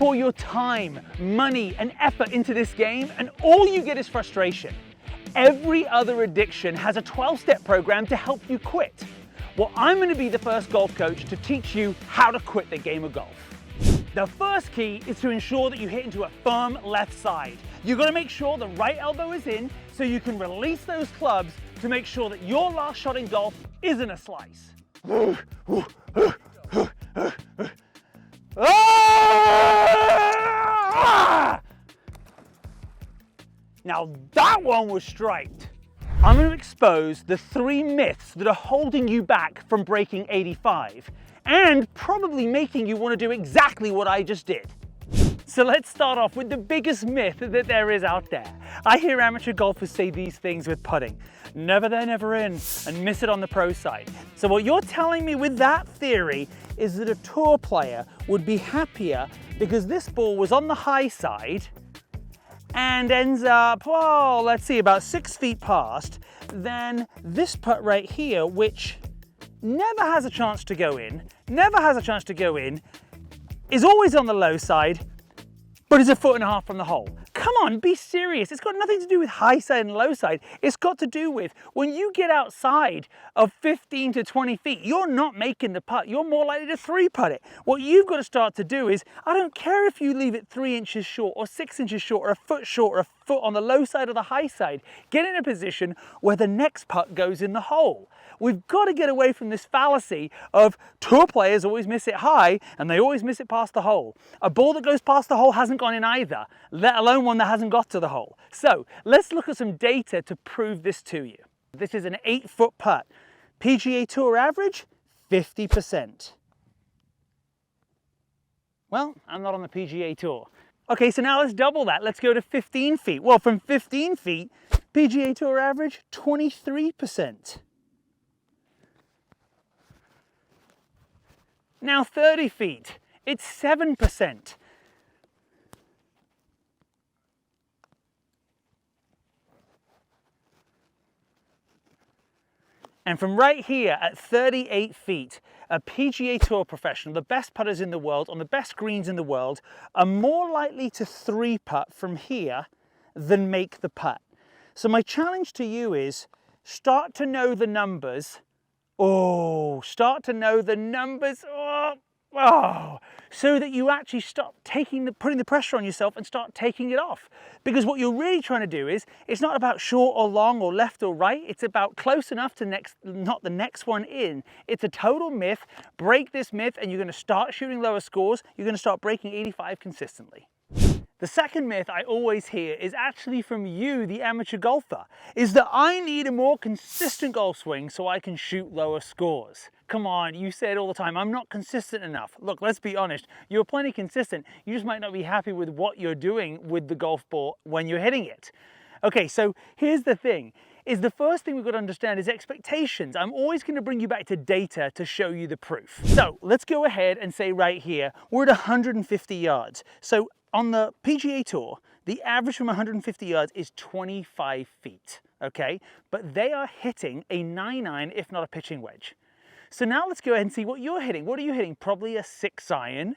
pour your time, money, and effort into this game, and all you get is frustration. Every other addiction has a 12-step program to help you quit. Well, I'm going to be the first golf coach to teach you how to quit the game of golf. The first key is to ensure that you hit into a firm left side. You've got to make sure the right elbow is in so you can release those clubs to make sure that your last shot in golf isn't a slice. Now that one was striped. I'm going to expose the 3 myths that are holding you back from breaking 85 and probably making you want to do exactly what I just did. So let's start off with the biggest myth that there is out there. I hear amateur golfers say these things with putting. Never there, never in, and miss it on the pro side. So what you're telling me with that theory is that a tour player would be happier because this ball was on the high side and ends up, well, let's see, about 6 feet past, than this putt right here, which never has a chance to go in, is always on the low side, but is 1.5 feet from the hole. Come on, be serious. It's got nothing to do with high side and low side. It's got to do with when you get outside of 15 to 20 feet, you're not making the putt. You're more likely to 3-putt it. What you've got to start to do is, I don't care if you leave it 3 inches short or 6 inches short or 1 foot short or 1 foot on the low side or the high side. Get in a position where the next putt goes in the hole. We've got to get away from this fallacy of tour players always miss it high and they always miss it past the hole. A ball that goes past the hole hasn't gone in either, let alone one that hasn't got to the hole. So let's look at some data to prove this to you. This is an 8-foot putt. PGA Tour average, 50%. Well, I'm not on the PGA Tour. Okay, so now let's double that. Let's go to 15 feet. Well, from 15 feet, PGA Tour average, 23%. Now 30 feet, it's 7%. And from right here at 38 feet, a PGA Tour professional, the best putters in the world, on the best greens in the world, are more likely to 3-putt from here than make the putt. So my challenge to you is, start to know the numbers. Start to know the numbers. So that you actually stop putting the pressure on yourself and start taking it off. Because what you're really trying to do is, it's not about short or long or left or right. It's about close enough to not the next one in. It's a total myth. Break this myth and you're going to start shooting lower scores. You're going to start breaking 85 consistently. The second myth I always hear is actually from you, the amateur golfer, is that I need a more consistent golf swing so I can shoot lower scores. Come on, you say it all the time, I'm not consistent enough. Look, let's be honest, you're plenty consistent. You just might not be happy with what you're doing with the golf ball when you're hitting it. Okay, so here's the thing, is the first thing we've got to understand is expectations. I'm always going to bring you back to data to show you the proof. So let's go ahead and say right here, we're at 150 yards. So on the PGA Tour, the average from 150 yards is 25 feet, okay? But they are hitting a 9-iron, if not a pitching wedge. So now let's go ahead and see what you're hitting. What are you hitting? Probably a 6-iron,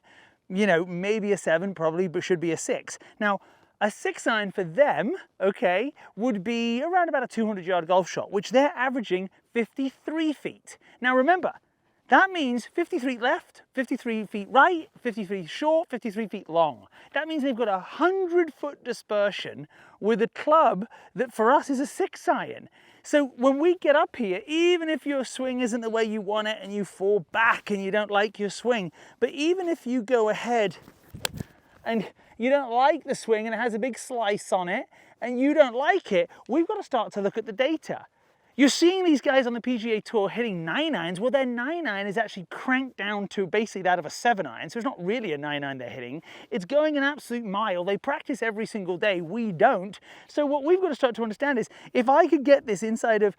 you know, maybe a 7, probably, but should be a 6. Now, a 6-iron for them, okay, would be around about a 200-yard golf shot, which they're averaging 53 feet. Now remember, that means 53 left, 53 feet right, 53 short, 53 feet long. That means they've got a 100-foot dispersion with a club that for us is a 6-iron. So when we get up here, even if your swing isn't the way you want it and you fall back and you don't like your swing, but even if you go ahead and you don't like the swing and it has a big slice on it and you don't like it, we've got to start to look at the data. You're seeing these guys on the PGA Tour hitting 9-irons. Well, their 9-iron is actually cranked down to basically that of a 7-iron, so it's not really a 9-iron they're hitting. It's going an absolute mile. They practice every single day. We don't. So what we've got to start to understand is, if I could get this inside of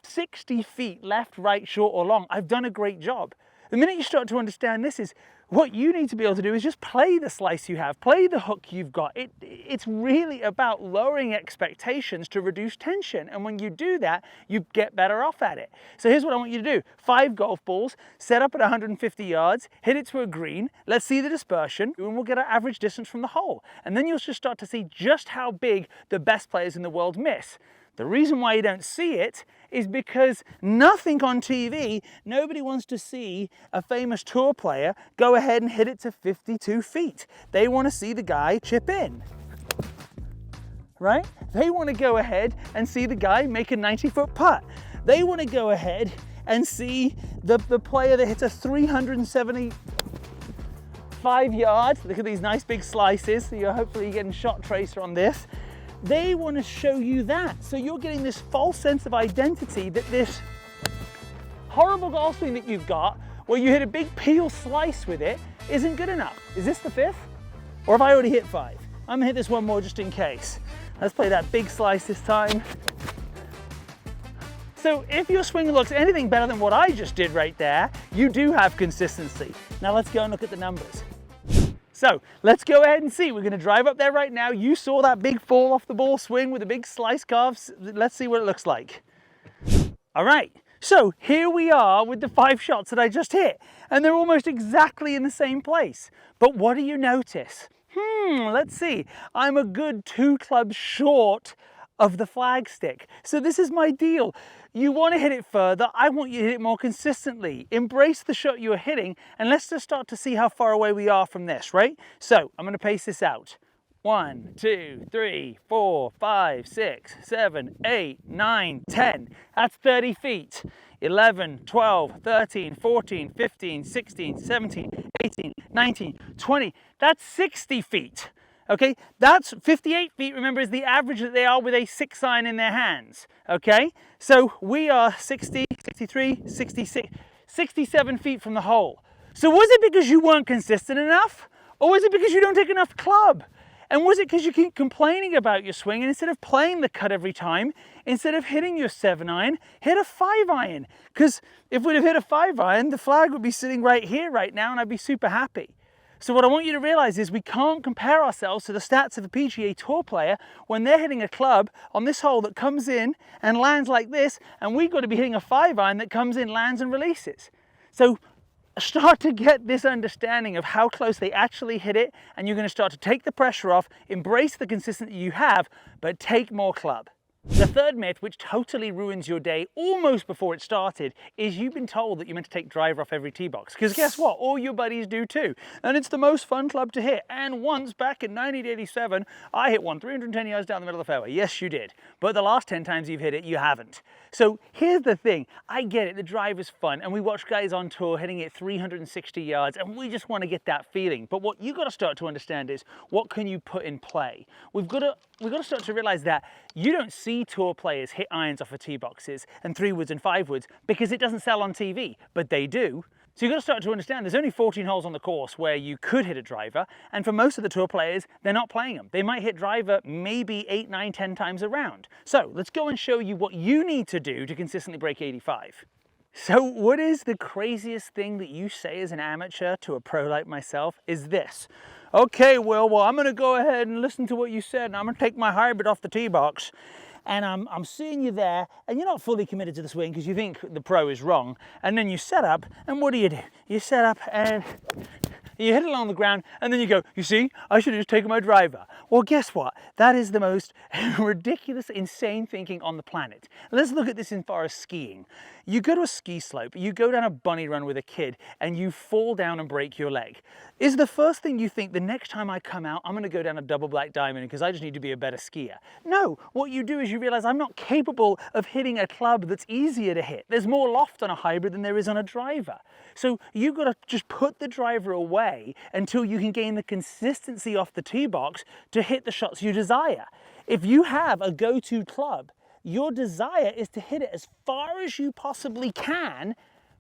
60 feet left, right, short, or long, I've done a great job. The minute you start to understand this is, what you need to be able to do is just play the slice you have, play the hook you've got. It's really about lowering expectations to reduce tension. And when you do that, you get better off at it. So here's what I want you to do. 5 golf balls, set up at 150 yards, hit it to a green. Let's see the dispersion, and we'll get our average distance from the hole. And then you'll just start to see just how big the best players in the world miss. The reason why you don't see it is because nothing on TV, nobody wants to see a famous tour player go ahead and hit it to 52 feet. They want to see the guy chip in, right? They want to go ahead and see the guy make a 90-foot putt. They want to go ahead and see the player that hits a 375 yards. Look at these nice big slices. So you're hopefully getting shot tracer on this. They want to show you that. So you're getting this false sense of identity that this horrible golf swing that you've got, where you hit a big peel slice with it, isn't good enough. Is this the 5th? Or have I already hit 5? I'm gonna hit this one more just in case. Let's play that big slice this time. So if your swing looks anything better than what I just did right there, you do have consistency. Now let's go and look at the numbers. So let's go ahead and see. We're going to drive up there right now. You saw that big fall off the ball swing with a big slice carve. Let's see what it looks like. All right, so here we are with the 5 shots that I just hit, and they're almost exactly in the same place. But what do you notice? Let's see. I'm a good 2 clubs short of the flag stick. So this is my deal. You want to hit it further. I want you to hit it more consistently. Embrace the shot you are hitting, and let's just start to see how far away we are from this, right? So I'm going to pace this out. 1, 2, 3, 4, 5, 6, 7, 8, 9, 10. That's 30 feet. 11, 12, 13, 14, 15, 16, 17, 18, 19, 20. That's 60 feet. Okay, that's 58 feet, remember, is the average that they are with a 6-iron in their hands. Okay, so we are 60, 63, 66, 67 feet from the hole. So was it because you weren't consistent enough? Or was it because you don't take enough club? And was it because you keep complaining about your swing, and instead of playing the cut every time, instead of hitting your 7-iron, hit a 5-iron? Because if we'd have hit a 5-iron, the flag would be sitting right here right now, and I'd be super happy. So what I want you to realize is we can't compare ourselves to the stats of a PGA Tour player when they're hitting a club on this hole that comes in and lands like this, and we've got to be hitting a 5-iron that comes in, lands and releases. So start to get this understanding of how close they actually hit it, and you're going to start to take the pressure off, embrace the consistency you have, but take more club. The third myth, which totally ruins your day almost before it started, is you've been told that you're meant to take driver off every tee box. Because guess what? All your buddies do too. And it's the most fun club to hit. And once back in 1987, I hit one 310 yards down the middle of the fairway. Yes, you did. But the last 10 times you've hit it, you haven't. So here's the thing. I get it. The drive is fun. And we watch guys on tour hitting it 360 yards. And we just want to get that feeling. But what you've got to start to understand is, what can you put in play? We've got to start to realize that you don't see tour players hit irons off of tee boxes and 3-woods and 5-woods because it doesn't sell on TV, but they do. So you've got to start to understand there's only 14 holes on the course where you could hit a driver, and for most of the tour players, they're not playing them. They might hit driver maybe 8, 9, 10 times around. So let's go and show you what you need to do to consistently break 85. So what is the craziest thing that you say as an amateur to a pro like myself is this. Okay, well, I'm going to go ahead and listen to what you said, and I'm going to take my hybrid off the tee box. And I'm seeing you there, and you're not fully committed to the swing because you think the pro is wrong. And then you set up, and what do? You set up and you hit it along the ground, and then you go, you see, I should have just taken my driver. Well, guess what? That is the most ridiculous, insane thinking on the planet. Let's look at this in far as skiing. You go to a ski slope, you go down a bunny run with a kid, and you fall down and break your leg. Is the first thing you think, the next time I come out, I'm going to go down a double black diamond because I just need to be a better skier? No, what you do is you realize I'm not capable of hitting a club that's easier to hit. There's more loft on a hybrid than there is on a driver. So you've got to just put the driver away until you can gain the consistency off the tee box to hit the shots you desire. If you have a go-to club, your desire is to hit it as far as you possibly can,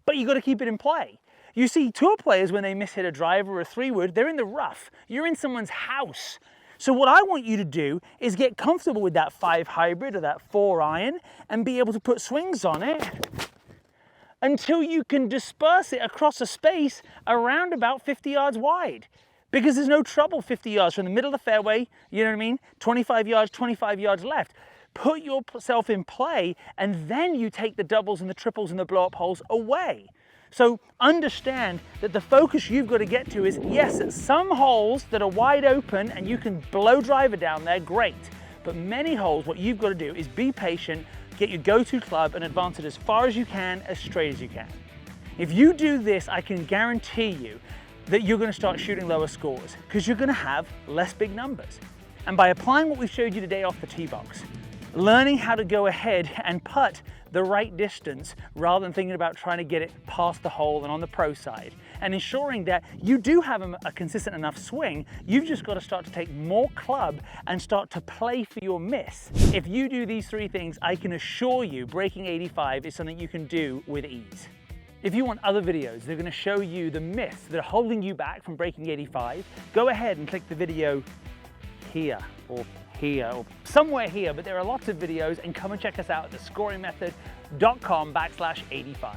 but you've got to keep it in play. You see tour players, when they miss-hit a driver or a 3-wood, they're in the rough. You're in someone's house. So what I want you to do is get comfortable with that 5 hybrid or that 4-iron and be able to put swings on it until you can disperse it across a space around about 50 yards wide. Because there's no trouble 50 yards from the middle of the fairway, you know what I mean? 25 yards left. Put yourself in play, and then you take the doubles and the triples and the blow-up holes away. So understand that the focus you've got to get to is, yes, at some holes that are wide open and you can blow driver down there, great. But many holes, what you've got to do is be patient, get your go-to club and advance it as far as you can, as straight as you can. If you do this, I can guarantee you that you're going to start shooting lower scores because you're going to have less big numbers. And by applying what we've showed you today off the tee box, learning how to go ahead and putt the right distance rather than thinking about trying to get it past the hole and on the pro side, and ensuring that you do have a consistent enough swing, you've just got to start to take more club and start to play for your miss. If you do these three things, I can assure you breaking 85 is something you can do with ease. If you want other videos that are going to show you the myths that are holding you back from breaking 85, go ahead and click the video here or somewhere here, but there are lots of videos, and come and check us out at thescoringmethod.com/85.